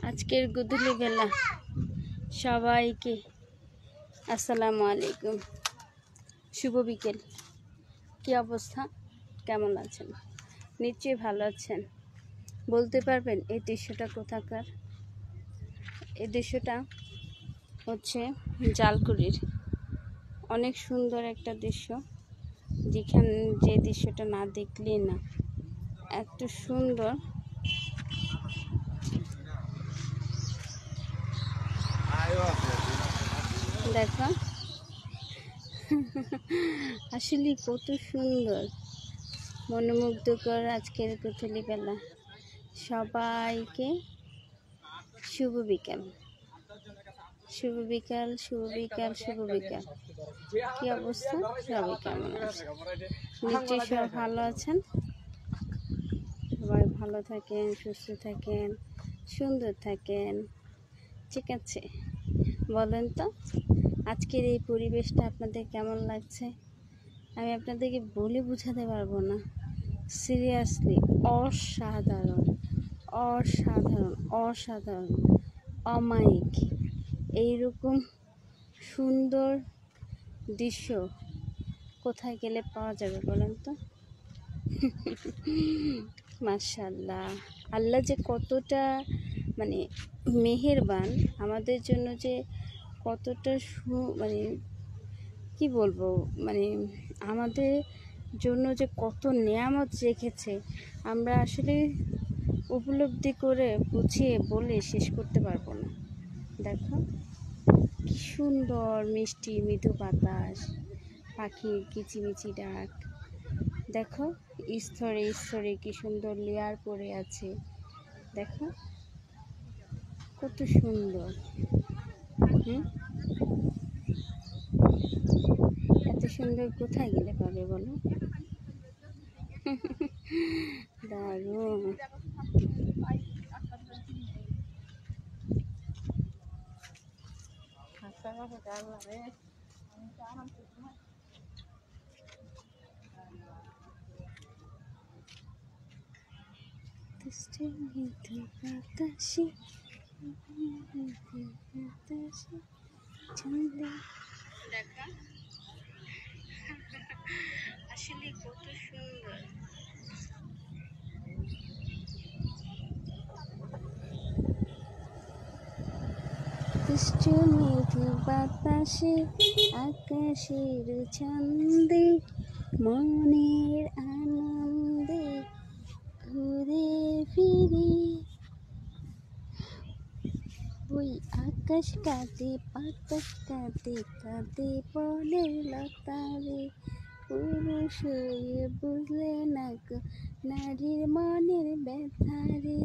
আজকের গধূলি বেলা সবাইকে আসসালামু আলাইকুম, শুভ বিকেল। কি অবস্থা, কেমন আছেন? নিশ্চয়ই ভালো আছেন। বলতে পারবেন এই দৃশ্যটা কোথাকার? এই দৃশ্যটা হচ্ছে জালকুড়ির। অনেক সুন্দর একটা দৃশ্য, যেখানে যে দৃশ্যটা না দেখলে না, এত সুন্দর। দেখো আসলে কত সুন্দর, মনোমুগ্ধকর আজকের গধূলি বেলা। সবাইকে শুভ বিকাল, শুভ বিকাল, শুভ বিকাল, শুভ বিকাল। কি অবস্থা, সবাই কেমন আছে? নিশ্চয়ই সবাই ভালো আছেন। সবাই ভালো থাকেন, সুস্থ থাকেন, সুন্দর থাকেন। ঠিক আছে, বলেন তো আজকের এই পরিবেশটা আপনাদের কেমন লাগছে? আমি আপনাদেরকে বলে বোঝাতে পারবো না। সিরিয়াসলি অসাধারণ, অসাধারণ, অসাধারণ, অমায়িক। এইরকম সুন্দর দৃশ্য কোথায় গেলে পাওয়া যাবে বলেন তো? মাশাআল্লাহ, আল্লাহ যে কতটা মেহেরবান আমাদের জন্য, যে কতটা মানে কি বলবো, আমাদের জন্য যে কত নেয়ামত রেখেছে, আমরা আসলে উপলব্ধি করে বুঝিয়ে বলে শেষ করতে পারবো না। দেখো কি সুন্দর মিষ্টি মৃদু বাতাস, পাখির কিচিমিচি ডাক। দেখো স্তরে স্তরে কি সুন্দর লেয়ার পড়ে আছে। দেখো কত সুন্দর। এত সুন্দর কোথায় গেলে পাবে বলো? দারুণ। আসলে কত সুন্দর। মৃদু বাতাসে আকাশের ছন্দে মনের আনন্দে ঘুরে ফিরে ওই আকাশ কাঁদে, বাতাস কাঁদে, কাঁদে বনের লতারে। পুরুষ হয়ে বুঝলে না গো নারীর মনের ব্যথারে।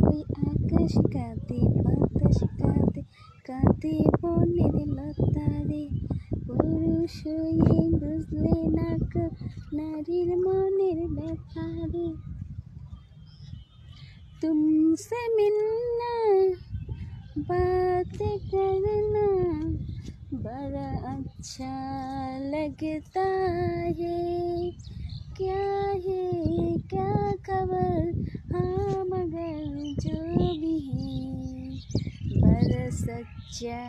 ওই আকাশ কাঁদে, বাতাস কাঁদে, কাঁদে বনের লতারে। পুরুষ হয়ে বুঝলে না গো নারীর মনের ব্যথারে। तुमसे मिलना, बातें करना बड़ा अच्छा लगता है। क्या खबर, हाँ मगर जो भी है बड़ा सच्चा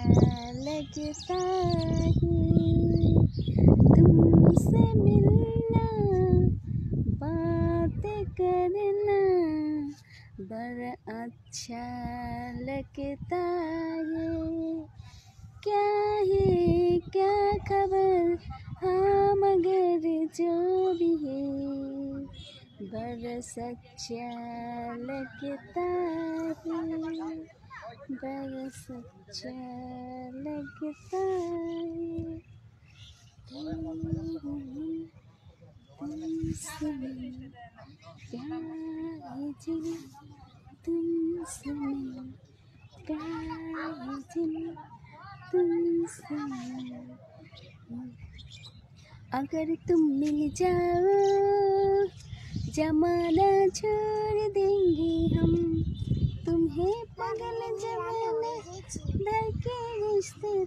लगता है। तुमसे मिलना, बातें करना बड़ा अच्छा लगता है। क्या खबर, हाँ मगर जो भी है बड़ा सच्चा लगता है, बड़ा सच्चा लगता है। तुमसे प्यार है जिन, तुमसे प्यार है जिन, तुमसे अगर तुम मिल जाओ जमाना छोड़ देंगे हम। तुम्हें पागल जमाना धर के रिश्ते